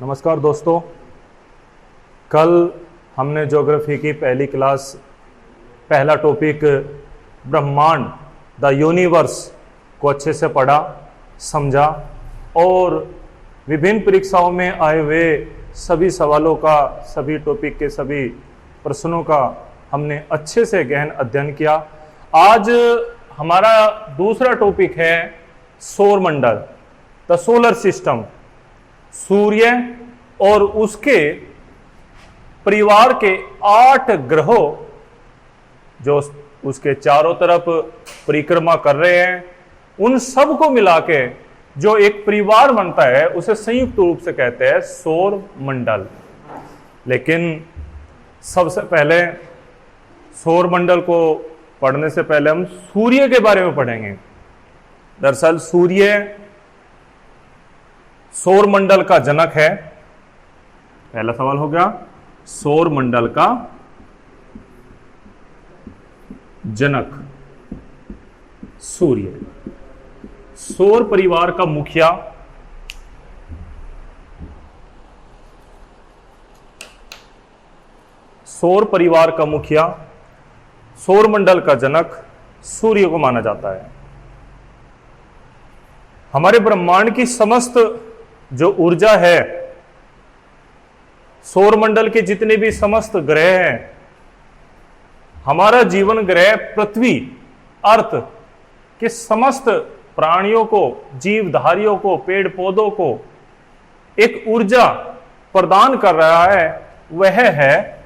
नमस्कार दोस्तों, कल हमने ज्योग्राफी की पहली क्लास पहला टॉपिक ब्रह्मांड द यूनिवर्स को अच्छे से पढ़ा, समझा और विभिन्न परीक्षाओं में आए हुए सभी सवालों का, सभी टॉपिक के सभी प्रश्नों का हमने अच्छे से गहन अध्ययन किया। आज हमारा दूसरा टॉपिक है सौरमंडल, द सोलर सिस्टम, सूर्य और उसके परिवार के 8 ग्रहों जो उसके चारों तरफ परिक्रमा कर रहे हैं, उन सब को मिला के जो एक परिवार बनता है उसे संयुक्त रूप से कहते हैं सौर मंडल। लेकिन सबसे पहले सौर मंडल को पढ़ने से पहले हम सूर्य के बारे में पढ़ेंगे। दरअसल सूर्य सौर मंडल का जनक है। पहला सवाल हो गया, सौर मंडल का जनक सूर्य। सौर परिवार का मुखिया सौर मंडल का जनक सूर्य को माना जाता है। हमारे ब्रह्मांड की समस्त जो ऊर्जा है, सौर मंडल के जितने भी समस्त ग्रह हैं, हमारा जीवन ग्रह पृथ्वी, अर्थ के समस्त प्राणियों को, जीवधारियों को, पेड़ पौधों को एक ऊर्जा प्रदान कर रहा है, वह है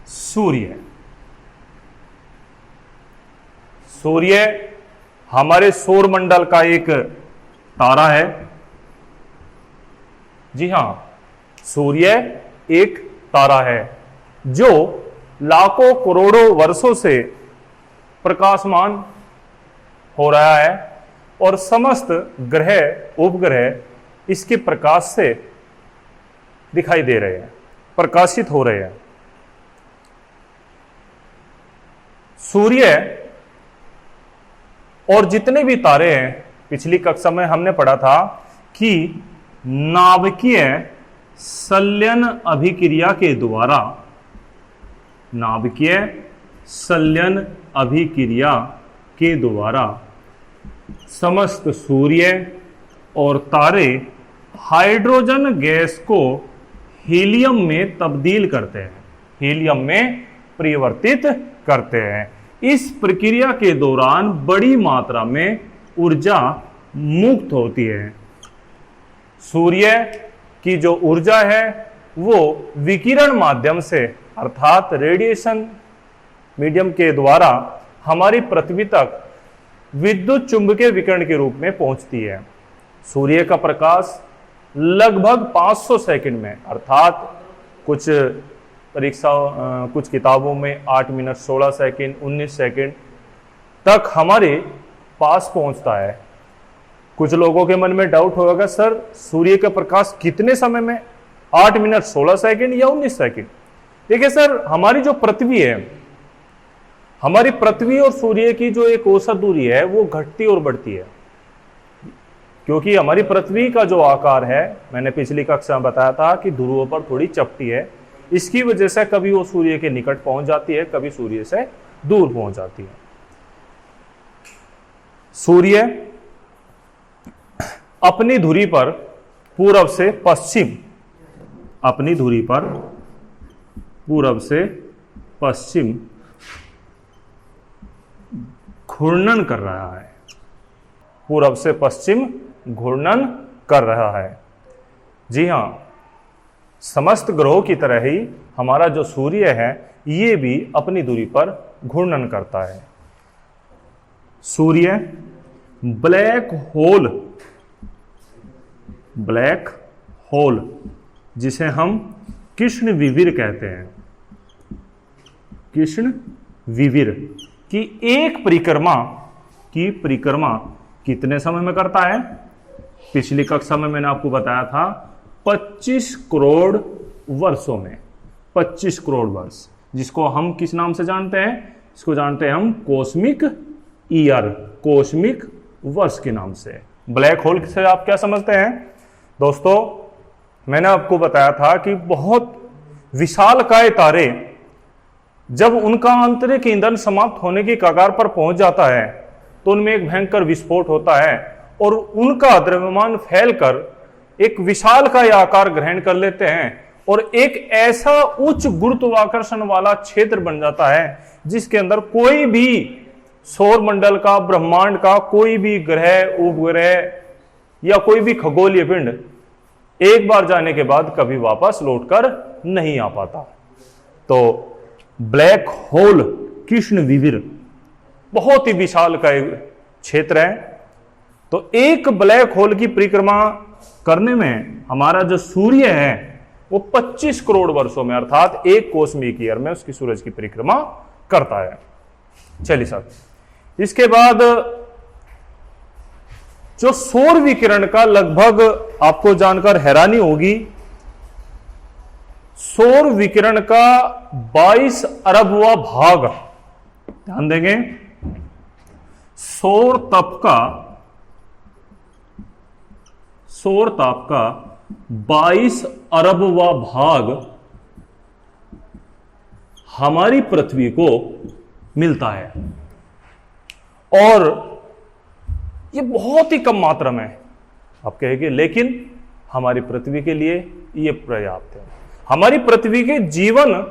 सूर्य। सूर्य हमारे सौर मंडल का एक तारा है। जी हां, सूर्य एक तारा है जो लाखों करोड़ों वर्षों से प्रकाशमान हो रहा है और समस्त ग्रह, उपग्रह इसके प्रकाश से दिखाई दे रहे हैं, प्रकाशित हो रहे हैं। सूर्य और जितने भी तारे हैं, पिछली कक्षा में हमने पढ़ा था कि नाभिकीय संलयन अभिक्रिया के द्वारा, नाभिकीय संलयन अभिक्रिया के द्वारा समस्त सूर्य और तारे हाइड्रोजन गैस को हीलियम में तब्दील करते हैं, हीलियम में परिवर्तित करते हैं। इस प्रक्रिया के दौरान बड़ी मात्रा में ऊर्जा मुक्त होती है। सूर्य की जो ऊर्जा है वो विकिरण माध्यम से, अर्थात रेडिएशन मीडियम के द्वारा हमारी पृथ्वी तक विद्युत चुंबकीय विकिरण के रूप में पहुंचती है। सूर्य का प्रकाश लगभग 500 सेकंड में, अर्थात कुछ कुछ किताबों में 8 मिनट 16 सेकंड 19 सेकंड तक हमारे पास पहुंचता है। कुछ लोगों के मन में डाउट होगा, सर सूर्य का प्रकाश कितने समय में, 8 मिनट 16 सेकंड या 19 सेकंड? देखिए सर, हमारी जो पृथ्वी है, हमारी पृथ्वी और सूर्य की जो एक औसत दूरी है वो घटती और बढ़ती है, क्योंकि हमारी पृथ्वी का जो आकार है, मैंने पिछली कक्षा में बताया था कि ध्रुवों पर थोड़ी चपटी है। इसकी वजह से कभी वो सूर्य के निकट पहुंच जाती है, कभी सूर्य से दूर पहुंच जाती है। सूर्य अपनी धुरी पर पूरब से पश्चिम, अपनी धुरी पर पूरब से पश्चिम घूर्णन कर रहा है, पूरब से पश्चिम घूर्णन कर रहा है। जी हां, समस्त ग्रहों की तरह ही हमारा जो सूर्य है ये भी अपनी दूरी पर घूर्णन करता है। सूर्य ब्लैक होल जिसे हम कृष्ण विविर कहते हैं, कृष्ण विविर की एक परिक्रमा कितने समय में करता है? पिछली कक्षा में मैंने आपको बताया था 25 करोड़ वर्षों में, 25 करोड़ वर्ष, जिसको हम किस नाम से जानते हैं? इसको जानते हैं हम कॉस्मिक ईयर, कॉस्मिक वर्ष के नाम से। ब्लैक होल से आप क्या समझते हैं दोस्तों? मैंने आपको बताया था कि बहुत विशालकाय तारे जब उनका आंतरिक ईंधन समाप्त होने की कगार पर पहुंच जाता है तो उनमें एक भयंकर विस्फोट होता है और उनका द्रव्यमान फैलकर एक विशालकाय आकार ग्रहण कर लेते हैं और एक ऐसा उच्च गुरुत्वाकर्षण वाला क्षेत्र बन जाता है जिसके अंदर कोई भी सौर मंडल का, ब्रह्मांड का कोई भी ग्रह, उपग्रह या कोई भी खगोलीय पिंड एक बार जाने के बाद कभी वापस लौटकर नहीं आ पाता। तो ब्लैक होल कृष्ण विविर बहुत ही विशाल का क्षेत्र है। तो एक ब्लैक होल की परिक्रमा करने में हमारा जो सूर्य है वो 25 करोड़ वर्षों में अर्थात एक कॉस्मिक ईयर में उसकी सूरज की परिक्रमा करता है। चलिए सर, इसके बाद जो सौर विकिरण का लगभग आपको जानकर हैरानी होगी, सौर विकिरण का 22 अरबवां भाग, ध्यान देंगे, सौर ताप का 22 अरबवां भाग हमारी पृथ्वी को मिलता है और ये बहुत ही कम मात्रा में आप कहेंगे, लेकिन हमारी पृथ्वी के लिए ये पर्याप्त है। हमारी पृथ्वी के जीवन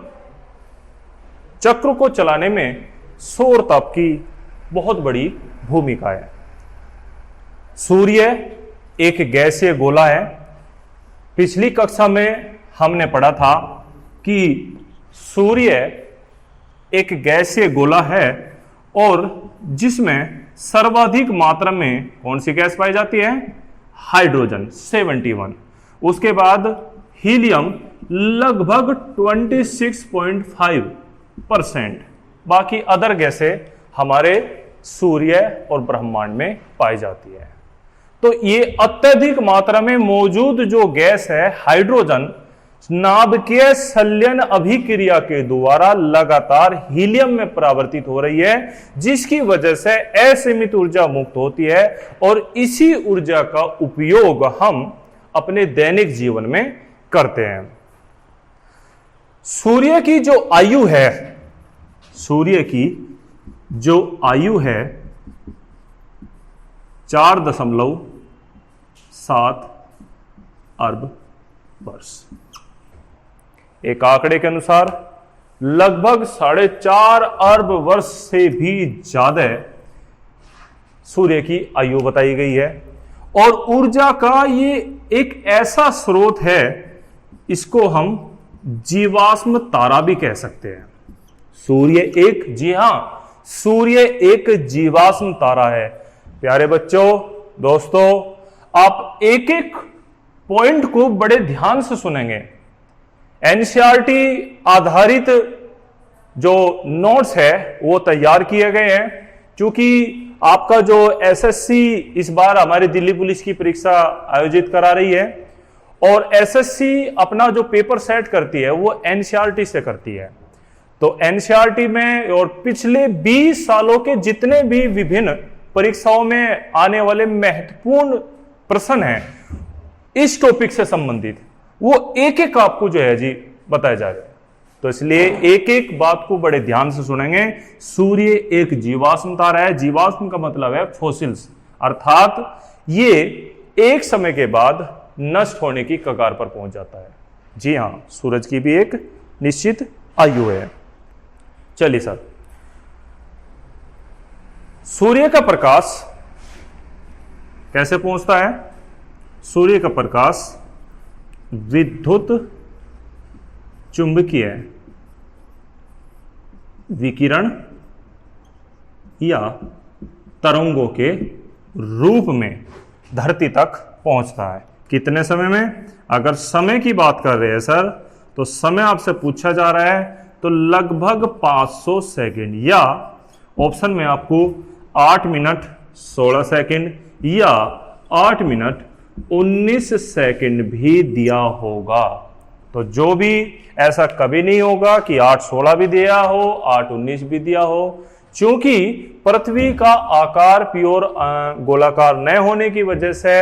चक्र को चलाने में सौर ताप की बहुत बड़ी भूमिका है। सूर्य एक गैसीय गोला है। पिछली कक्षा में हमने पढ़ा था कि सूर्य एक गैसीय गोला है और जिसमें सर्वाधिक मात्रा में कौन सी गैस पाई जाती है? हाइड्रोजन 71। उसके बाद हीलियम लगभग 26.5%। बाकी अदर गैसें हमारे सूर्य और ब्रह्मांड में पाई जाती है। तो ये अत्यधिक मात्रा में मौजूद जो गैस है हाइड्रोजन, नाभिकीय संलयन अभिक्रिया के द्वारा लगातार हीलियम में परावर्तित हो रही है, जिसकी वजह से असीमित ऊर्जा मुक्त होती है और इसी ऊर्जा का उपयोग हम अपने दैनिक जीवन में करते हैं। सूर्य की जो आयु है, सूर्य की जो आयु है 4.7 अरब वर्ष। एक आंकड़े के अनुसार लगभग 4.5 अरब वर्ष से भी ज्यादा सूर्य की आयु बताई गई है और ऊर्जा का ये एक ऐसा स्रोत है, इसको हम जीवाश्म तारा भी कह सकते हैं। सूर्य एक, जी हां, सूर्य एक जीवाश्म तारा है। प्यारे बच्चों, दोस्तों, आप एक एक पॉइंट को बड़े ध्यान से सुनेंगे। एनसीईआरटी आधारित जो नोट्स है वो तैयार किए गए हैं, क्योंकि आपका जो एसएससी इस बार हमारी दिल्ली पुलिस की परीक्षा आयोजित करा रही है और एसएससी अपना जो पेपर सेट करती है वो एनसीईआरटी से करती है। तो एनसीईआरटी में और पिछले 20 सालों के जितने भी विभिन्न परीक्षाओं में आने वाले महत्वपूर्ण प्रश्न हैं इस टॉपिक से संबंधित, वो एक एक आपको जो है जी बताया जा रहा है। तो इसलिए एक एक बात को बड़े ध्यान से सुनेंगे। सूर्य एक जीवाश्म तारा है। जीवाश्म का मतलब है फॉसिल्स, अर्थात ये एक समय के बाद नष्ट होने की कगार पर पहुंच जाता है। जी हां, सूरज की भी एक निश्चित आयु है। चलिए सर, सूर्य का प्रकाश कैसे पहुंचता है? सूर्य का प्रकाश विद्युत चुंबकीय विकिरण या तरंगों के रूप में धरती तक पहुंचता है। कितने समय में? अगर समय की बात कर रहे हैं सर, तो समय आपसे पूछा जा रहा है तो लगभग 500 सेकेंड, या ऑप्शन में आपको 8 मिनट 16 सेकेंड या 8 मिनट 19 सेकेंड भी दिया होगा। तो जो भी ऐसा कभी नहीं होगा कि 8:16 भी दिया हो, 8:19 भी दिया हो, क्योंकि पृथ्वी का आकार प्योर गोलाकार न होने की वजह से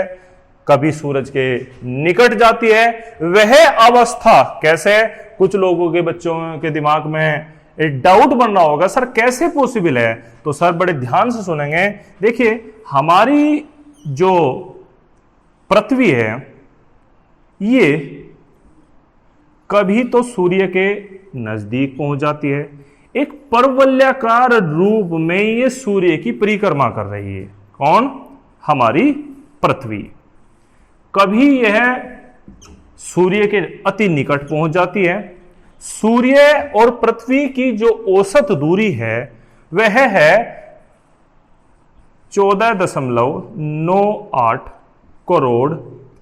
कभी सूरज के निकट जाती है। वह अवस्था कैसे, कुछ लोगों के बच्चों के दिमाग में एक डाउट बन रहा होगा, सर कैसे पॉसिबल है? तो सर बड़े ध्यान से सुनेंगे। देखिए, हमारी जो पृथ्वी है ये कभी तो सूर्य के नजदीक पहुंच जाती है, एक परवलयाकार रूप में ये सूर्य की परिक्रमा कर रही है। कौन? हमारी पृथ्वी। कभी यह सूर्य के अति निकट पहुंच जाती है। सूर्य और पृथ्वी की जो औसत दूरी है वह है 14.98 करोड़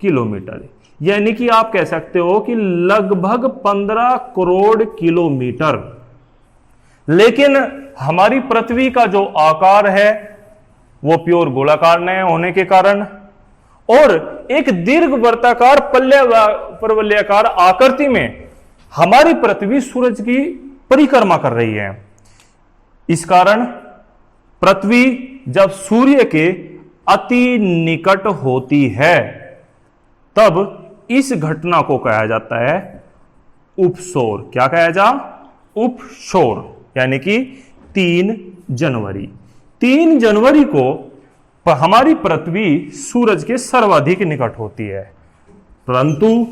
किलोमीटर, यानी कि आप कह सकते हो कि लगभग 15 करोड़ किलोमीटर। लेकिन हमारी पृथ्वी का जो आकार है वो प्योर गोलाकार न होने के कारण और एक दीर्घ वर्ताकार परवलयाकार आकृति में हमारी पृथ्वी सूरज की परिक्रमा कर रही है। इस कारण पृथ्वी जब सूर्य के अति निकट होती है तब इस घटना को कहा जाता है उपसौर। क्या कहा जा? उपसौर। यानी कि 3 जनवरी। 3 जनवरी को हमारी पृथ्वी सूरज के सर्वाधिक निकट होती है, परंतु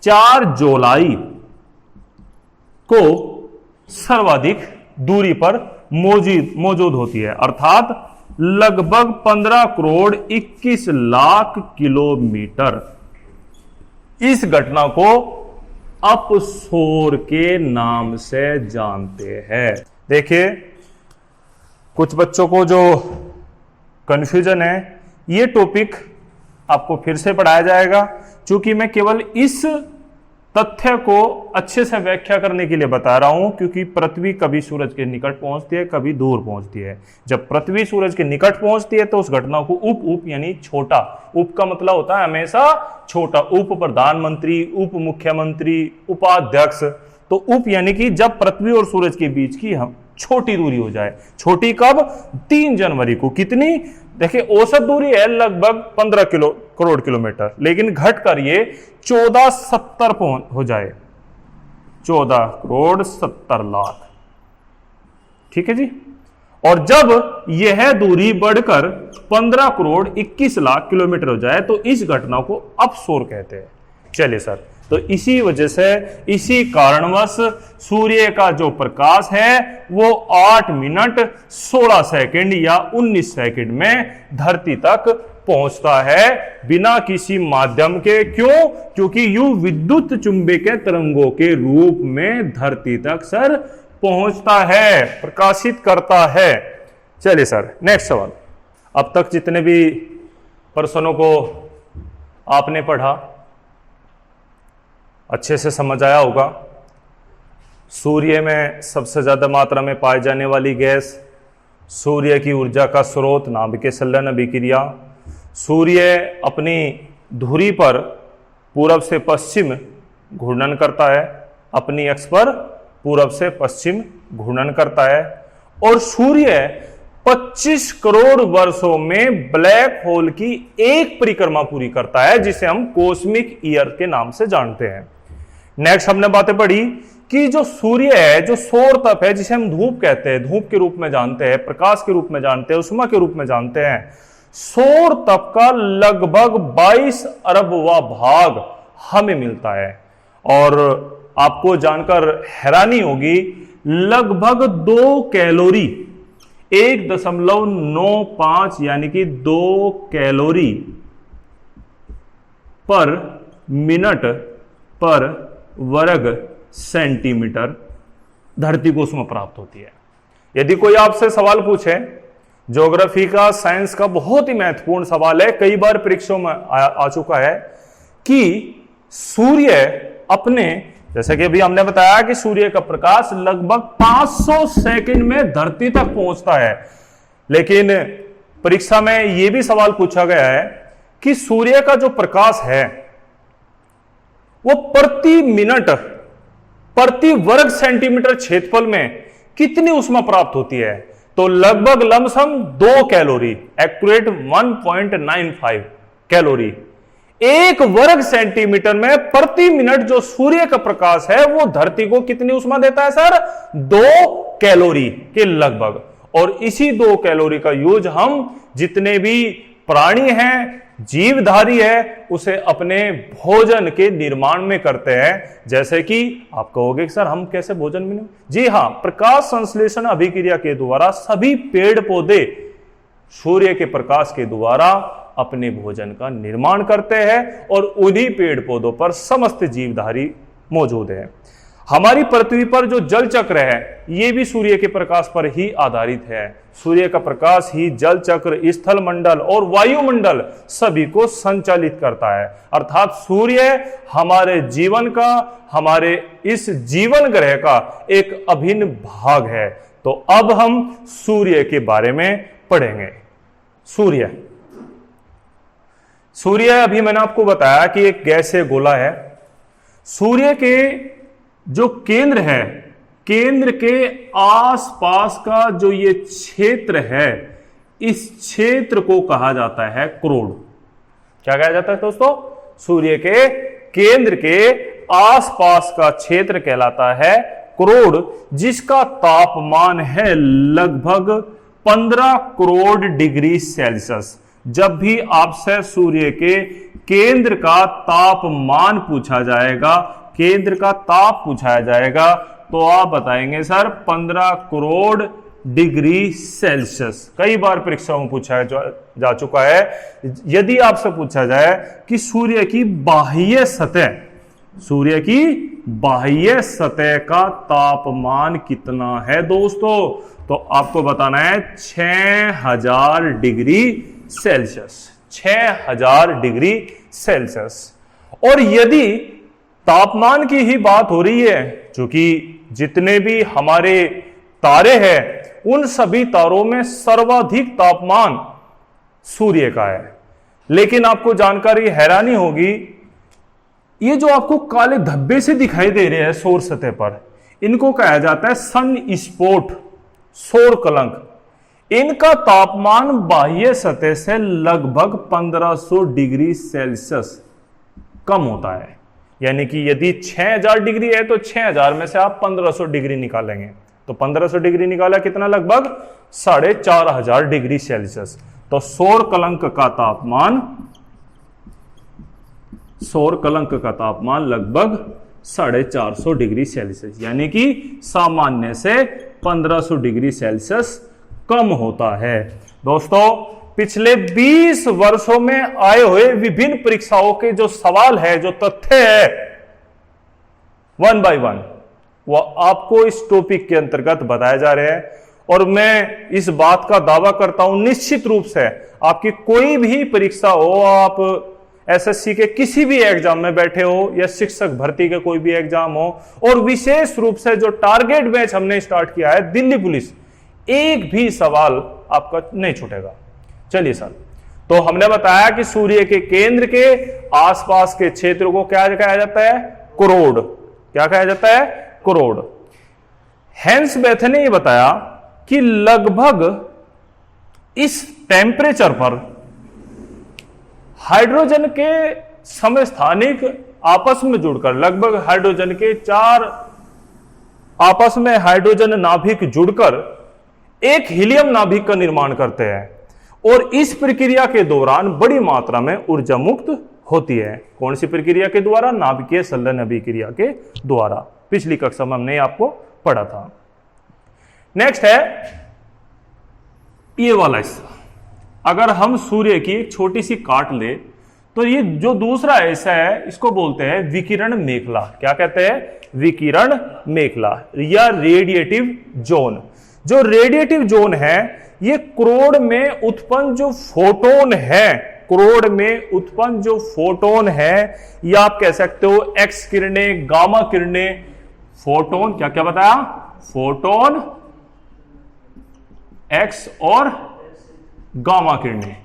4 जुलाई को सर्वाधिक दूरी पर मौजूद होती है, अर्थात लगभग 15 करोड़ 21 लाख किलोमीटर। इस घटना को अपसौर के नाम से जानते हैं। देखिए, कुछ बच्चों को जो कंफ्यूजन है, ये टॉपिक आपको फिर से पढ़ाया जाएगा, क्योंकि मैं केवल इस तथ्य को अच्छे से व्याख्या करने के लिए बता रहा हूं, क्योंकि पृथ्वी कभी सूरज के निकट पहुंचती है, कभी दूर पहुंचती है। जब पृथ्वी सूरज के निकट पहुंचती है तो उस घटना को उप यानी छोटा, उप का मतलब होता है हमेशा छोटा, उप प्रधानमंत्री, उप मुख्यमंत्री, उपाध्यक्ष। तो उप यानी कि जब पृथ्वी और सूरज के बीच की हम छोटी दूरी हो जाए। छोटी कब? 3 जनवरी को। कितनी? देखिए, औसत दूरी है लगभग 15 करोड़ किलोमीटर, लेकिन घटकर ये 1470 हो जाए, 14 करोड़ 70 लाख। ठीक है जी। और जब यह दूरी बढ़कर 15 करोड़ 21 लाख किलोमीटर हो जाए तो इस घटना को अपसौर कहते हैं। चलिए सर, तो इसी वजह से, इसी कारणवश सूर्य का जो प्रकाश है वो 8 मिनट 16 सेकंड या 19 सेकंड में धरती तक पहुंचता है बिना किसी माध्यम के। क्यों? क्योंकि यू विद्युत चुंबकीय तरंगों के रूप में धरती तक सर पहुंचता है, प्रकाशित करता है। चलिए सर, नेक्स्ट सवाल। अब तक जितने भी प्रश्नों को आपने पढ़ा अच्छे से समझ आया होगा। सूर्य में सबसे ज्यादा मात्रा में पाई जाने वाली गैस, सूर्य की ऊर्जा का स्रोत नाभिकीय संलयन अभिक्रिया। सूर्य अपनी धुरी पर पूरब से पश्चिम घूर्णन करता है, अपनी अक्ष पर पूरब से पश्चिम घूर्णन करता है, और सूर्य 25 करोड़ वर्षों में ब्लैक होल की एक परिक्रमा पूरी करता है, जिसे हम कॉस्मिक ईयर के नाम से जानते हैं। नेक्स्ट हमने बातें पढ़ी कि जो सूर्य है, जो सौर तप है, जिसे हम धूप कहते हैं, धूप के रूप में जानते हैं, प्रकाश के रूप में जानते हैं, उष्मा के रूप में जानते हैं, सौर तप का लगभग 22 अरबवां भाग हमें मिलता है। और आपको जानकर हैरानी होगी, लगभग 2 कैलोरी, 1.95 यानी कि 2 कैलोरी पर मिनट पर वर्ग सेंटीमीटर धरती को उसमें प्राप्त होती है। यदि कोई आपसे सवाल पूछे, ज्योग्राफी का, साइंस का बहुत ही महत्वपूर्ण सवाल है, कई बार परीक्षाओं में आ चुका है कि सूर्य अपने, जैसे कि अभी हमने बताया कि सूर्य का प्रकाश लगभग 500 सेकंड में धरती तक पहुंचता है, लेकिन परीक्षा में यह भी सवाल पूछा गया है कि सूर्य का जो प्रकाश है वो प्रति मिनट प्रति वर्ग सेंटीमीटर क्षेत्रफल में कितनी ऊष्मा प्राप्त होती है? तो लगभग लमसम 2 कैलोरी, एक्यूरेट 1.95 कैलोरी। 1 वर्ग सेंटीमीटर में प्रति मिनट जो सूर्य का प्रकाश है वो धरती को कितनी ऊष्मा देता है सर? 2 कैलोरी के लगभग। और इसी 2 कैलोरी का यूज हम जितने भी प्राणी हैं, जीवधारी है, उसे अपने भोजन के निर्माण में करते हैं। जैसे कि आप कहोगे कि सर हम कैसे भोजन में? जी हां, प्रकाश संश्लेषण अभिक्रिया के द्वारा सभी पेड़ पौधे सूर्य के प्रकाश के द्वारा अपने भोजन का निर्माण करते हैं और उन्हीं पेड़ पौधों पर समस्त जीवधारी मौजूद है। हमारी पृथ्वी पर जो जल चक्र है यह भी सूर्य के प्रकाश पर ही आधारित है। सूर्य का प्रकाश ही जल चक्र, स्थल मंडल और वायुमंडल सभी को संचालित करता है। अर्थात सूर्य हमारे जीवन का, हमारे इस जीवन ग्रह का एक अभिन्न भाग है। तो अब हम सूर्य के बारे में पढ़ेंगे। सूर्य अभी मैंने आपको बताया कि एक गैसीय गोला है। सूर्य के जो केंद्र है, केंद्र के आसपास का जो ये क्षेत्र है, इस क्षेत्र को कहा जाता है करोड़। क्या कहा जाता है दोस्तों? सूर्य के केंद्र के आसपास का क्षेत्र कहलाता है करोड़, जिसका तापमान है लगभग 15 करोड़ डिग्री सेल्सियस। जब भी आपसे सूर्य के केंद्र का तापमान पूछा जाएगा, केंद्र का ताप पूछा जाएगा, तो आप बताएंगे सर 15 करोड़ डिग्री सेल्सियस। कई बार परीक्षाओं में पूछा जा चुका है। यदि आपसे पूछा जाए कि सूर्य की बाह्य सतह का तापमान कितना है दोस्तों, तो आपको बताना है 6000 डिग्री सेल्सियस। 6000 degree Celsius. और यदि तापमान की ही बात हो रही है, क्योंकि जितने भी हमारे तारे हैं उन सभी तारों में सर्वाधिक तापमान सूर्य का है। लेकिन आपको जानकारी हैरानी होगी, ये जो आपको काले धब्बे से दिखाई दे रहे हैं सौर सतह पर, इनको कहा जाता है सन स्पॉट, सौर कलंक। इनका तापमान बाह्य सतह से लगभग 1500 डिग्री सेल्सियस कम होता है। यानी कि यदि 6000 डिग्री है तो 6000 में से आप 1500 डिग्री निकालेंगे, तो 1500 डिग्री निकाला कितना? लगभग 4500 डिग्री सेल्सियस। तो सौर कलंक का तापमान लगभग 450 डिग्री सेल्सियस, यानी कि सामान्य से 1500 डिग्री सेल्सियस कम होता है। दोस्तों, पिछले 20 वर्षों में आए हुए विभिन्न परीक्षाओं के जो सवाल है, जो तथ्य है, 1 by 1 वो आपको इस टॉपिक के अंतर्गत बताए जा रहे हैं। और मैं इस बात का दावा करता हूं निश्चित रूप से आपकी कोई भी परीक्षा हो, आप एसएससी के किसी भी एग्जाम में बैठे हो या शिक्षक भर्ती के कोई भी एग्जाम हो, और विशेष रूप से जो टारगेट बैच हमने स्टार्ट किया है दिल्ली पुलिस, एक भी सवाल आपका नहीं छूटेगा। चलिए सर, तो हमने बताया कि सूर्य के केंद्र के आसपास के क्षेत्र को क्या कहा जाता है? करोड़। क्या कहा जाता है? करोड़। हेंस बेथे ने यह बताया कि लगभग इस टेम्परेचर पर हाइड्रोजन के समस्थानिक आपस में जुड़कर, लगभग हाइड्रोजन के 4 आपस में हाइड्रोजन नाभिक जुड़कर एक हीलियम नाभिक का निर्माण करते हैं, और इस प्रक्रिया के दौरान बड़ी मात्रा में ऊर्जा मुक्त होती है। कौन सी प्रक्रिया के द्वारा? नाभिकीय संलयन अभिक्रिया के द्वारा। पिछली कक्षा में हमने आपको पढ़ा था। नेक्स्ट है ये वाला हिस्सा। अगर हम सूर्य की एक छोटी सी काट ले तो ये जो दूसरा हिस्सा है इसको बोलते हैं विकिरण मेखला। क्या कहते हैं? विकिरण मेखला या रेडिएटिव जोन। जो रेडिएटिव जोन है ये करोड़ में उत्पन्न जो फोटोन है, करोड़ में उत्पन्न जो फोटोन है, या आप कह सकते हो एक्स किरणें, गामा किरणें, फोटोन, क्या क्या बताया? फोटोन, एक्स और गामा किरणें,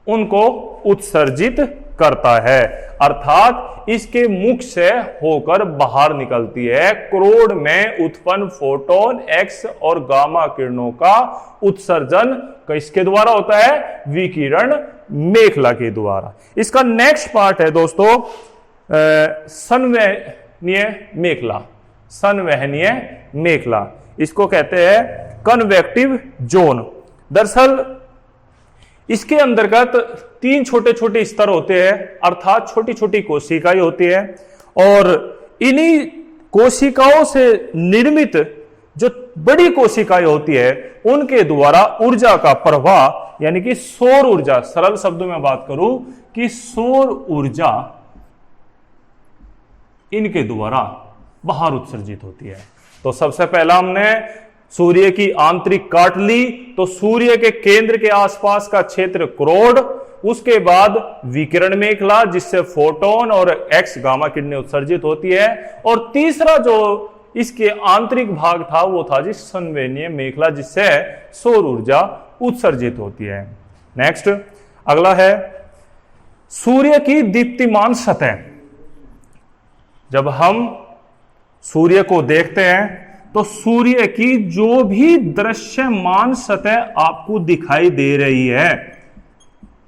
उनको उत्सर्जित करता है। अर्थात इसके मुख से होकर बाहर निकलती है। करोड़ में उत्पन्न फोटोन, एक्स और गामा किरणों का उत्सर्जन किसके द्वारा होता है? विकिरण मेखला के द्वारा। इसका नेक्स्ट पार्ट है दोस्तों संवहनीय मेखला। संवहनीय मेखला इसको कहते हैं कन्वेक्टिव जोन। दरअसल इसके अंतर्गत 3 छोटे छोटे स्तर होते हैं, अर्थात छोटी छोटी कोशिकाएं होती है, और इन्हीं कोशिकाओं से निर्मित जो बड़ी कोशिकाएं होती है उनके द्वारा ऊर्जा का प्रवाह, यानी कि सौर ऊर्जा, सरल शब्दों में बात करूं कि सौर ऊर्जा इनके द्वारा बाहर उत्सर्जित होती है। तो सबसे पहला हमने सूर्य की आंतरिक काट ली, तो सूर्य के केंद्र के आसपास का क्षेत्र क्रोड, उसके बाद विकिरण मेखला जिससे फोटोन और एक्स गामा किरणें उत्सर्जित होती है, और तीसरा जो इसके आंतरिक भाग था वो था जी संवहनीय मेखला जिससे सौर ऊर्जा उत्सर्जित होती है। नेक्स्ट अगला है सूर्य की दीप्तिमान सतह। जब हम सूर्य को देखते हैं तो सूर्य की जो भी दृश्यमान सतह आपको दिखाई दे रही है,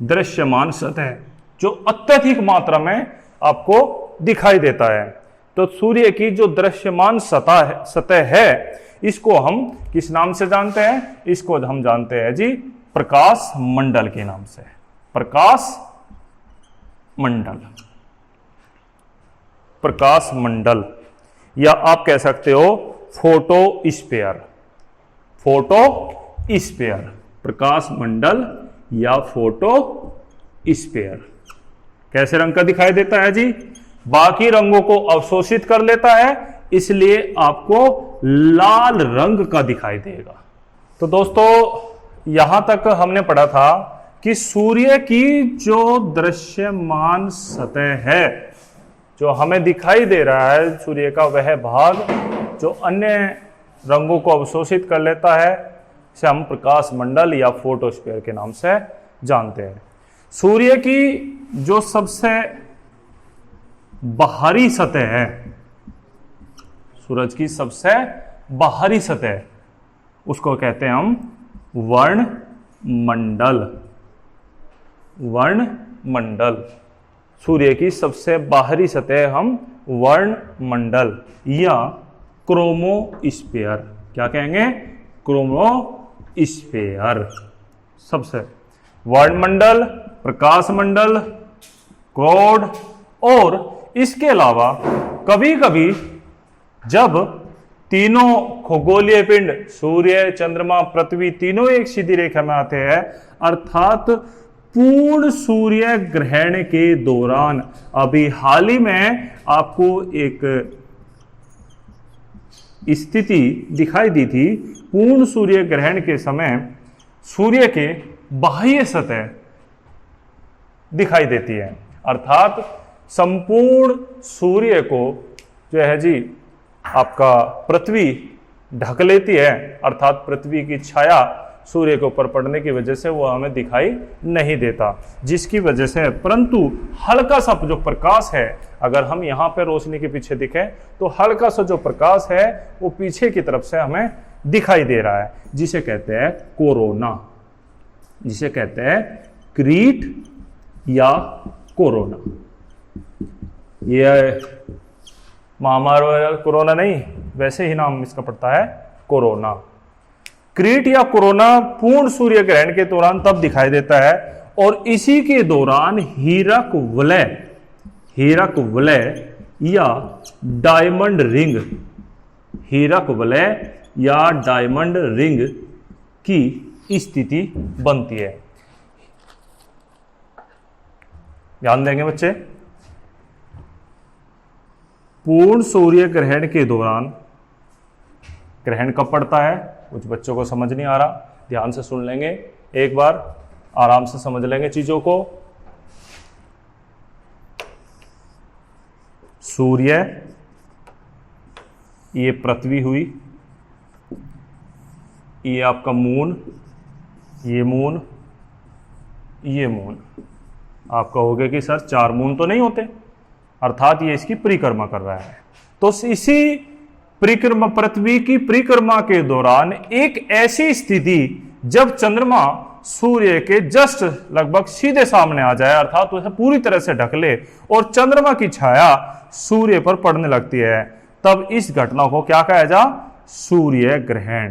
दृश्यमान सतह जो अत्यधिक मात्रा में आपको दिखाई देता है, तो सूर्य की जो दृश्यमान सतह है इसको हम किस नाम से जानते हैं? इसको हम जानते हैं जी प्रकाश मंडल के नाम से। प्रकाश मंडल, प्रकाश मंडल, या आप कह सकते हो फोटोस्फीयर। फोटोस्फीयर, प्रकाश मंडल या फोटोस्फीयर कैसे रंग का दिखाई देता है जी? बाकी रंगों को अवशोषित कर लेता है, इसलिए आपको लाल रंग का दिखाई देगा। तो दोस्तों यहां तक हमने पढ़ा था कि सूर्य की जो दृश्यमान सतह है, जो हमें दिखाई दे रहा है सूर्य का वह भाग जो अन्य रंगों को अवशोषित कर लेता है, इसे हम प्रकाश मंडल या फोटोस्फीयर के नाम से जानते हैं। सूर्य की जो सबसे बाहरी सतह है, सूरज की सबसे बाहरी सतह, उसको कहते हैं हम वर्णमंडल। वर्णमंडल, सूर्य की सबसे बाहरी सतह हम वर्णमंडल या क्रोमोस्फीयर, क्या कहेंगे? क्रोमोस्फीयर। सबसे वर्णमंडल, प्रकाश मंडल, क्रोड, और इसके अलावा कभी कभी जब तीनों खगोलीय पिंड सूर्य, चंद्रमा, पृथ्वी तीनों एक सीधी रेखा में आते हैं, अर्थात पूर्ण सूर्य ग्रहण के दौरान, अभी हाल ही में आपको एक स्थिति दिखाई दी थी, पूर्ण सूर्य ग्रहण के समय सूर्य के बाह्य सतह दिखाई देती है, अर्थात संपूर्ण सूर्य को जो है जी आपका पृथ्वी ढक लेती है, अर्थात पृथ्वी की छाया सूर्य के ऊपर पड़ने की वजह से वो हमें दिखाई नहीं देता, जिसकी वजह से, परंतु हल्का सा जो प्रकाश है, अगर हम यहाँ पे रोशनी के पीछे दिखें तो हल्का सा जो प्रकाश है वो पीछे की तरफ से हमें दिखाई दे रहा है, जिसे कहते हैं कोरोना, जिसे कहते हैं क्रीट या कोरोना। ये महामारी कोरोना नहीं, वैसे ही नाम इसका पड़ता है कोरोना। क्रीट या कोरोना पूर्ण सूर्य ग्रहण के दौरान तब दिखाई देता है, और इसी के दौरान हीरक वलय, हीरक वलय या डायमंड रिंग, हीरक वलय या डायमंड रिंग की स्थिति बनती है। ध्यान देंगे बच्चे, पूर्ण सूर्य ग्रहण के दौरान, ग्रहण कब पड़ता है कुछ बच्चों को समझ नहीं आ रहा, ध्यान से सुन लेंगे, एक बार आराम से समझ लेंगे चीजों को। सूर्य, ये पृथ्वी हुई, ये आपका मून, ये मून, ये मून। आप कहोगे कि सर 4 मून तो नहीं होते, अर्थात ये इसकी परिक्रमा कर रहा है। तो इसी परिक्रमा, पृथ्वी की परिक्रमा के दौरान एक ऐसी स्थिति जब चंद्रमा सूर्य के जस्ट लगभग सीधे सामने आ जाए, अर्थात उसे पूरी तरह से ढक ले और चंद्रमा की छाया सूर्य पर पड़ने लगती है, तब इस घटना को क्या कहा जा? सूर्य ग्रहण।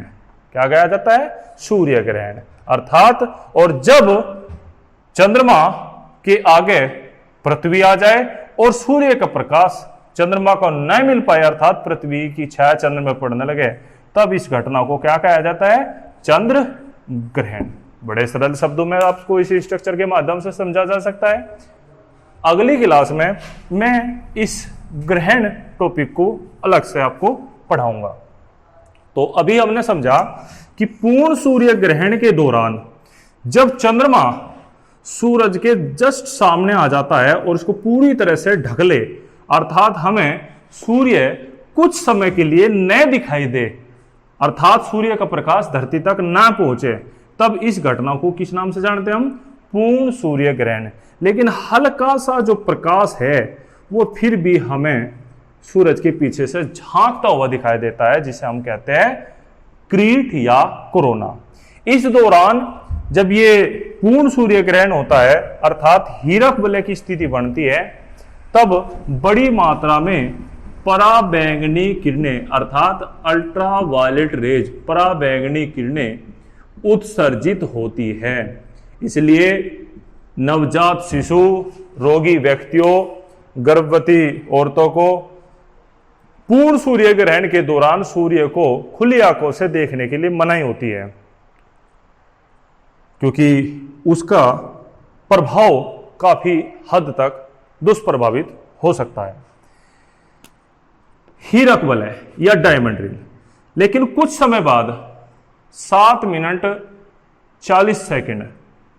क्या कहा जाता है? सूर्य ग्रहण। अर्थात और जब चंद्रमा के आगे पृथ्वी आ जाए और सूर्य का प्रकाश चंद्रमा को न मिल पाए, अर्थात पृथ्वी की छाया चंद्र में पड़ने लगे, तब इस घटना को क्या कहा जाता है? चंद्र ग्रहण। बड़े सरल शब्दों में आपको इस स्ट्रक्चर के माध्यम से समझा जा सकता है। अगली क्लास में मैं इस ग्रहण टॉपिक को अलग से आपको पढ़ाऊंगा। तो अभी हमने समझा कि पूर्ण सूर्य ग्रहण के दौरान जब चंद्रमा सूरज के जस्ट सामने आ जाता है और उसको पूरी तरह से ढक ले, अर्थात हमें सूर्य कुछ समय के लिए न दिखाई दे, अर्थात सूर्य का प्रकाश धरती तक ना पहुंचे, तब इस घटना को किस नाम से जानते हैं हम? पूर्ण सूर्य ग्रहण। लेकिन हल्का सा जो प्रकाश है वो फिर भी हमें सूरज के पीछे से झांकता हुआ दिखाई देता है, जिसे हम कहते हैं क्रीट या कोरोना। इस दौरान जब ये पूर्ण सूर्य ग्रहण होता है, अर्थात हीरक वलय की स्थिति बनती है, तब बड़ी मात्रा में पराबैंगनी किरणें, अर्थात अल्ट्रावायलेट रेज, पराबैंगनी किरणें उत्सर्जित होती है। इसलिए नवजात शिशु, रोगी व्यक्तियों, गर्भवती औरतों को पूर्ण सूर्य ग्रहण के दौरान सूर्य को खुली आंखों से देखने के लिए मनाही होती है, क्योंकि उसका प्रभाव काफी हद तक दुष्प्रभावित हो सकता है। हीरक वलय या डायमंड रिंग। लेकिन कुछ समय बाद 7 मिनट 40 सेकंड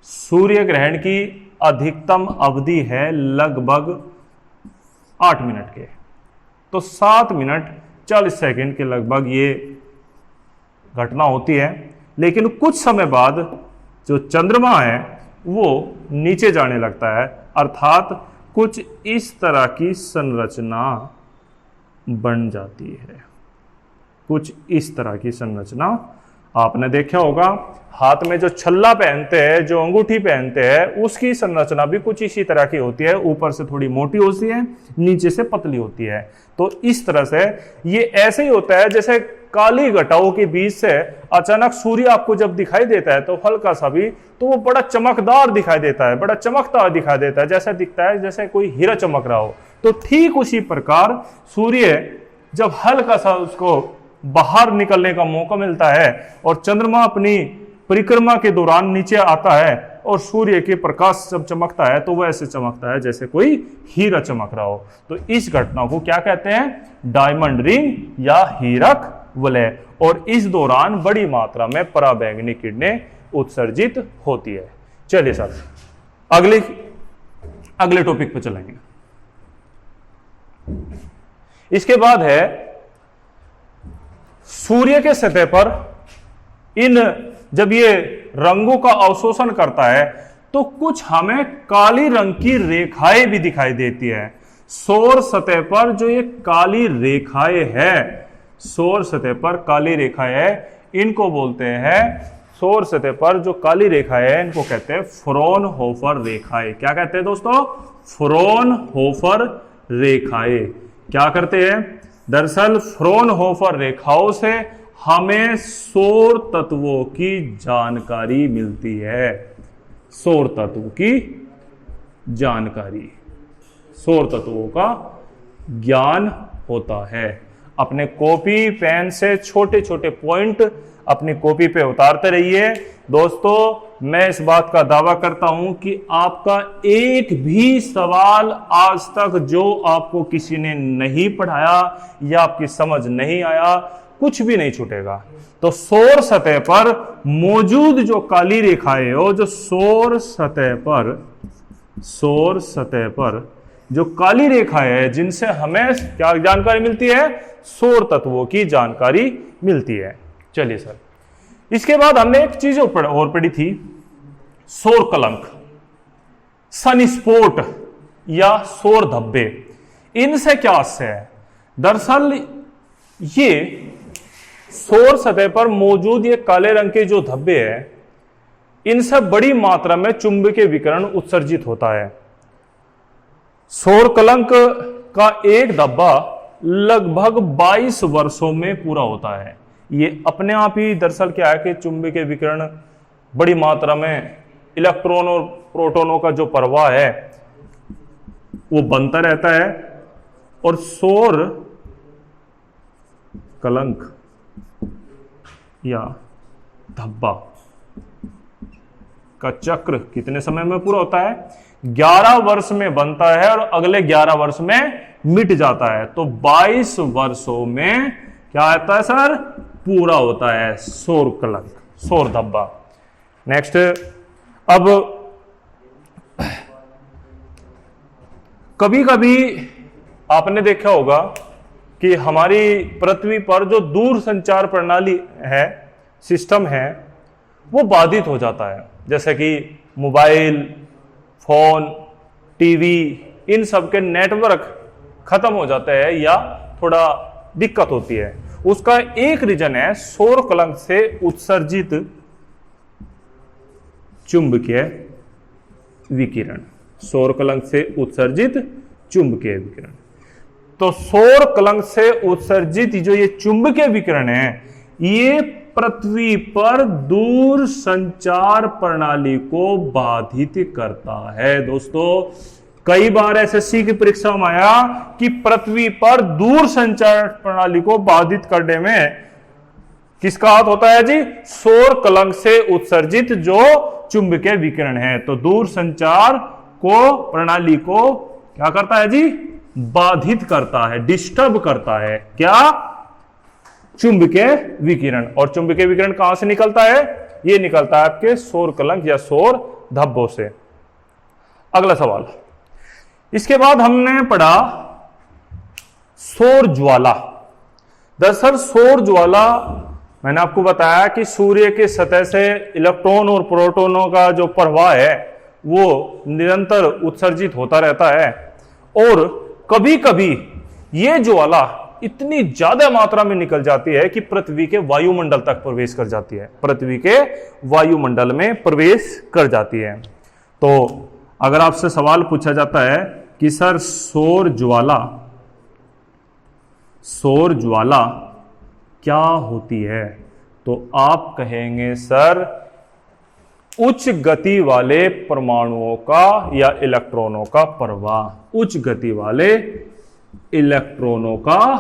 सूर्य ग्रहण की अधिकतम अवधि है लगभग 8 मिनट के, तो 7 मिनट 40 सेकंड के लगभग ये घटना होती है। लेकिन कुछ समय बाद जो चंद्रमा है वो नीचे जाने लगता है, अर्थात कुछ इस तरह की संरचना बन जाती है। कुछ इस तरह की संरचना आपने देखा होगा, हाथ में जो छल्ला पहनते हैं, जो अंगूठी पहनते हैं, उसकी संरचना भी कुछ इसी तरह की होती है। ऊपर से थोड़ी मोटी होती है, नीचे से पतली होती है। तो इस तरह से ये ऐसे ही होता है जैसे काली घटाओं के बीच से अचानक सूर्य आपको जब दिखाई देता है तो हल्का सा भी, तो वो बड़ा चमकदार दिखाई देता है, बड़ा चमकता दिखाई देता है, जैसा दिखता है जैसे कोई हीरा चमक रहा हो। तो ठीक उसी प्रकार सूर्य जब हल्का सा उसको बाहर निकलने का मौका मिलता है और चंद्रमा अपनी परिक्रमा के दौरान नीचे आता है और सूर्य के प्रकाश जब चमकता है तो वह ऐसे चमकता है जैसे कोई हीरा चमक रहा हो। तो इस घटना को क्या कहते हैं? डायमंड रिंग या हीरक वलय। और इस दौरान बड़ी मात्रा में पराबैंगनी किरणें उत्सर्जित होती है। चलिए सर अगले टॉपिक पर चलेंगे। इसके बाद है सूर्य के सतह पर जब ये रंगों का अवशोषण करता है तो कुछ हमें काली रंग की रेखाएं भी दिखाई देती है। सौर सतह पर जो ये काली रेखाएं है, सौर सतह पर काली रेखाएं है, इनको बोलते हैं, सौर सतह पर जो काली रेखाएं है इनको कहते हैं फ्रॉनहोफर रेखाएं। क्या कहते हैं दोस्तों? फ्रॉनहोफर रेखाएं। क्या करते हैं? दरअसल फ्रॉनहोफर रेखाओं से हमें सौर तत्वों की जानकारी मिलती है। सौर तत्व की जानकारी, सौर तत्वों का ज्ञान होता है। अपने कॉपी पेन से छोटे छोटे पॉइंट अपनी कॉपी पे उतारते रहिए। दोस्तों मैं इस बात का दावा करता हूं कि आपका एक भी सवाल आज तक जो आपको किसी ने नहीं पढ़ाया या आपकी समझ नहीं आया, कुछ भी नहीं छूटेगा। तो सौर सतह पर मौजूद जो काली रेखाएं हो, जो सौर सतह पर जो काली रेखाएं है, जिनसे हमें क्या जानकारी मिलती है? सौर तत्वों की जानकारी मिलती है। चलिए सर, इसके बाद हमने एक चीज और पढ़ी थी, सौर कलंक, सनस्पॉट या सौर धब्बे। इनसे क्या आशय है? दरअसल ये सौर सतह पर मौजूद ये काले रंग के जो धब्बे हैं, इनसे बड़ी मात्रा में चुंबकीय विकिरण उत्सर्जित होता है। सौर कलंक का एक धब्बा लगभग 22 वर्षों में पूरा होता है। ये अपने आप ही दरअसल क्या है कि चुंबकीय विकिरण बड़ी मात्रा में इलेक्ट्रॉन और प्रोटॉनों का जो प्रवाह है वो बनता रहता है, और सौर कलंक या धब्बा का चक्र कितने समय में पूरा होता है? 11 वर्ष में बनता है और अगले 11 वर्ष में मिट जाता है। तो 22 वर्षों में क्या आता है सर? पूरा होता है सौर कलंक, सौर धब्बा। नेक्स्ट, अब कभी कभी आपने देखा होगा कि हमारी पृथ्वी पर जो दूर संचार प्रणाली है, सिस्टम है, वो बाधित हो जाता है। जैसे कि मोबाइल फोन, टीवी, इन सब के नेटवर्क खत्म हो जाते हैं या थोड़ा दिक्कत होती है। उसका एक रीजन है सौर कलंक से उत्सर्जित चुंबकीय विकिरण। सौर कलंक से उत्सर्जित चुंबकीय विकिरण। तो सौर कलंक से उत्सर्जित जो ये चुंबकीय विकिरण है, ये पृथ्वी पर दूर संचार प्रणाली को बाधित करता है। दोस्तों, कई बार एसएससी की परीक्षा में आया कि पृथ्वी पर दूर संचार प्रणाली को बाधित करने में किसका हाथ होता है जी? सौर कलंक से उत्सर्जित जो चुंबकीय विकिरण है। तो दूर संचार को प्रणाली को क्या करता है जी? बाधित करता है, डिस्टर्ब करता है। क्या? चुंबकीय विकिरण। और चुंबकीय विकिरण कहां से निकलता है? यह निकलता है आपके सौर कलंक या सौर धब्बों से। अगला सवाल, इसके बाद हमने पढ़ा सौर ज्वाला। दरअसल सौर ज्वाला, मैंने आपको बताया कि सूर्य की सतह से इलेक्ट्रॉन और प्रोटॉनों का जो प्रवाह है वो निरंतर उत्सर्जित होता रहता है, और कभी कभी ये ज्वाला इतनी ज्यादा मात्रा में निकल जाती है कि पृथ्वी के वायुमंडल तक प्रवेश कर जाती है। पृथ्वी के वायुमंडल में प्रवेश कर जाती है। तो अगर आपसे सवाल पूछा जाता है कि सर सौर ज्वाला क्या होती है, तो आप कहेंगे सर उच्च गति वाले परमाणुओं का या इलेक्ट्रॉनों का प्रवाह। उच्च गति वाले इलेक्ट्रॉनों का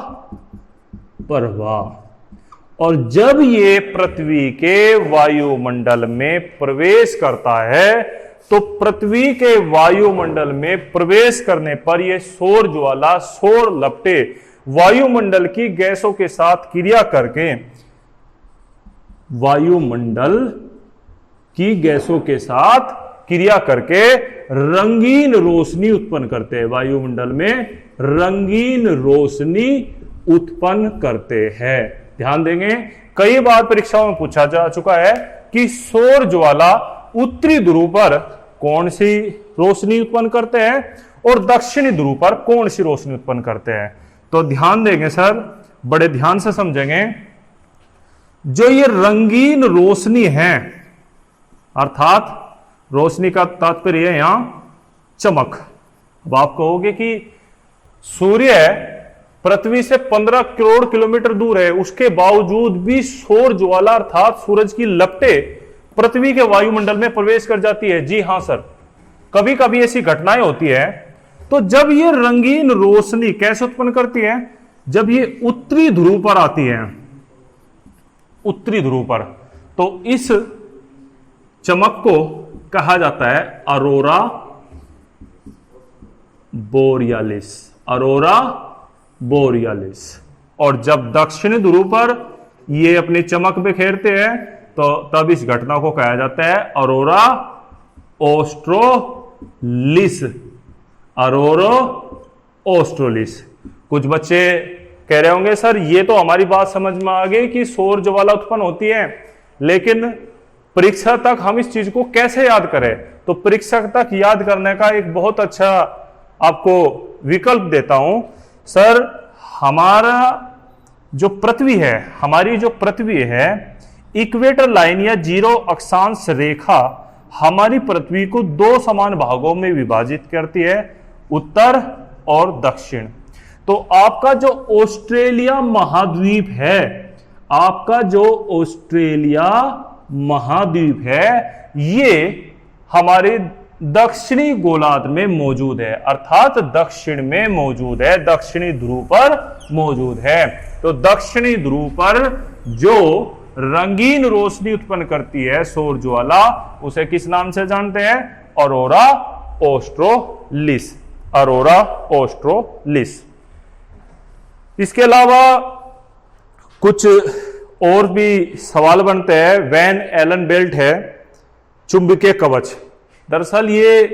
प्रवाह। और जब ये पृथ्वी के वायुमंडल में प्रवेश करता है, तो पृथ्वी के वायुमंडल में प्रवेश करने पर यह सौर ज्वाला, सौर लपटे वायुमंडल की गैसों के साथ क्रिया करके, वायुमंडल की गैसों के साथ क्रिया करके रंगीन रोशनी उत्पन्न करते हैं। वायुमंडल में रंगीन रोशनी उत्पन्न करते हैं। ध्यान देंगे, कई बार परीक्षाओं में पूछा जा चुका है कि सौर ज्वाला उत्तरी ध्रुव पर कौन सी रोशनी उत्पन्न करते हैं और दक्षिणी ध्रुव पर कौन सी रोशनी उत्पन्न करते हैं। तो ध्यान देंगे सर, बड़े ध्यान से समझेंगे। जो ये रंगीन रोशनी है, अर्थात रोशनी का तात्पर्य है यहां चमक। अब आप कहोगे कि सूर्य पृथ्वी से 15 करोड़ किलोमीटर दूर है, उसके बावजूद भी सौर ज्वाला अर्थात सूरज की लपटें पृथ्वी के वायुमंडल में प्रवेश कर जाती है। जी हां सर, कभी कभी ऐसी घटनाएं होती है। तो जब ये रंगीन रोशनी कैसे उत्पन्न करती है? जब ये उत्तरी ध्रुव पर आती है, उत्तरी ध्रुव पर, तो इस चमक को कहा जाता है अरोरा बोरियालिस। अरोरा बोरियालिस। और जब दक्षिणी ध्रुव पर ये अपनी चमक बिखेरते हैं, तो तब इस घटना को कहा जाता है अरोरा ऑस्ट्रोलिस। अरोरा ऑस्ट्रोलिस। कुछ बच्चे कह रहे होंगे सर ये तो हमारी बात समझ में आ गई कि सौर ज्वाला उत्पन्न होती है, लेकिन परीक्षा तक हम इस चीज को कैसे याद करें? तो परीक्षा तक याद करने का एक बहुत अच्छा आपको विकल्प देता हूं। सर हमारा जो पृथ्वी है, हमारी जो पृथ्वी है, इक्वेटर लाइन या जीरो अक्षांश रेखा हमारी पृथ्वी को दो समान भागों में विभाजित करती है, उत्तर और दक्षिण। तो आपका जो ऑस्ट्रेलिया महाद्वीप है, आपका जो ऑस्ट्रेलिया महाद्वीप है, ये हमारे दक्षिणी गोलार्ध में मौजूद है, अर्थात दक्षिण में मौजूद है, दक्षिणी ध्रुव पर मौजूद है। तो दक्षिणी ध्रुव पर जो रंगीन रोशनी उत्पन्न करती है सौर ज्वाला, उसे किस नाम से जानते हैं? अरोरा ऑस्ट्रेलिस। अरोरा ऑस्ट्रेलिस। इसके अलावा कुछ और भी सवाल बनते हैं। वैन एलन बेल्ट है चुंबकीय कवच। दरअसल ये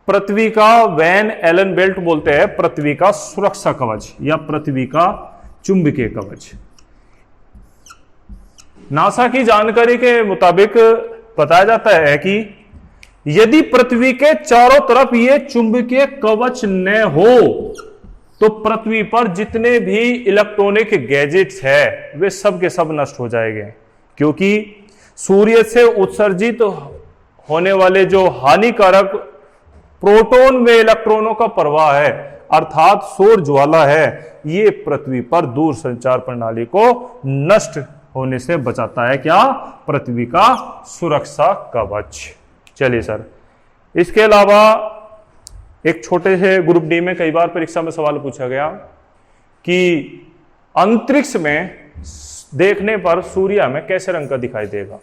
पृथ्वी का वैन एलन बेल्ट बोलते हैं पृथ्वी का सुरक्षा कवच या पृथ्वी का चुंबकीय कवच। नासा की जानकारी के मुताबिक बताया जाता है कि यदि पृथ्वी के चारों तरफ ये चुंबकीय कवच न हो तो पृथ्वी पर जितने भी इलेक्ट्रॉनिक गैजेट्स है वे सब के सब नष्ट हो जाएंगे, क्योंकि सूर्य से उत्सर्जित होने वाले जो हानिकारक प्रोटॉन व इलेक्ट्रॉनों का प्रवाह है, अर्थात सौर ज्वाला है, ये पृथ्वी पर दूर संचार प्रणाली को नष्ट होने से बचाता है। क्या? पृथ्वी का सुरक्षा कवच। चलिए सर, इसके अलावा एक छोटे से ग्रुप डी में कई बार परीक्षा में सवाल पूछा गया कि अंतरिक्ष में देखने पर सूर्य हमें कैसे रंग का दिखाई देगा?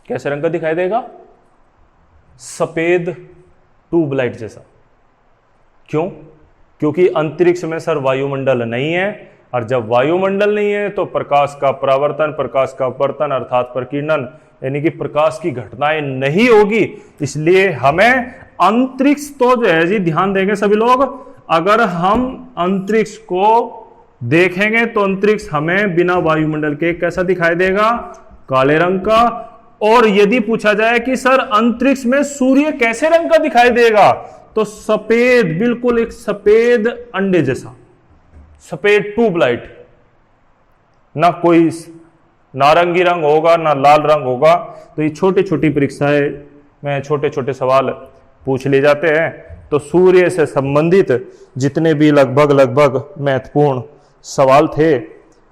कैसे रंग का दिखाई देगा? सफेद ट्यूबलाइट जैसा। क्यों? क्योंकि अंतरिक्ष में सर वायुमंडल नहीं है, और जब वायुमंडल नहीं है तो प्रकाश का परावर्तन, प्रकाश का अपवर्तन अर्थात प्रकीर्णन यानी कि प्रकाश की घटनाएं नहीं होगी। इसलिए हमें अंतरिक्ष तो जो है जी, ध्यान देंगे सभी लोग, अगर हम अंतरिक्ष को देखेंगे तो अंतरिक्ष हमें बिना वायुमंडल के कैसा दिखाई देगा? काले रंग का। और यदि पूछा जाए कि सर अंतरिक्ष में सूर्य कैसे रंग का दिखाई देगा, तो सफेद, बिल्कुल एक सफेद अंडे जैसा, सफेद ट्यूबलाइट। ना कोई नारंगी रंग होगा ना लाल रंग होगा। तो ये छोटी छोटी परीक्षाएं में छोटे छोटे सवाल पूछ लिए जाते हैं। तो सूर्य से संबंधित जितने भी लगभग महत्वपूर्ण सवाल थे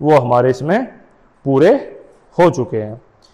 वो हमारे इसमें पूरे हो चुके हैं।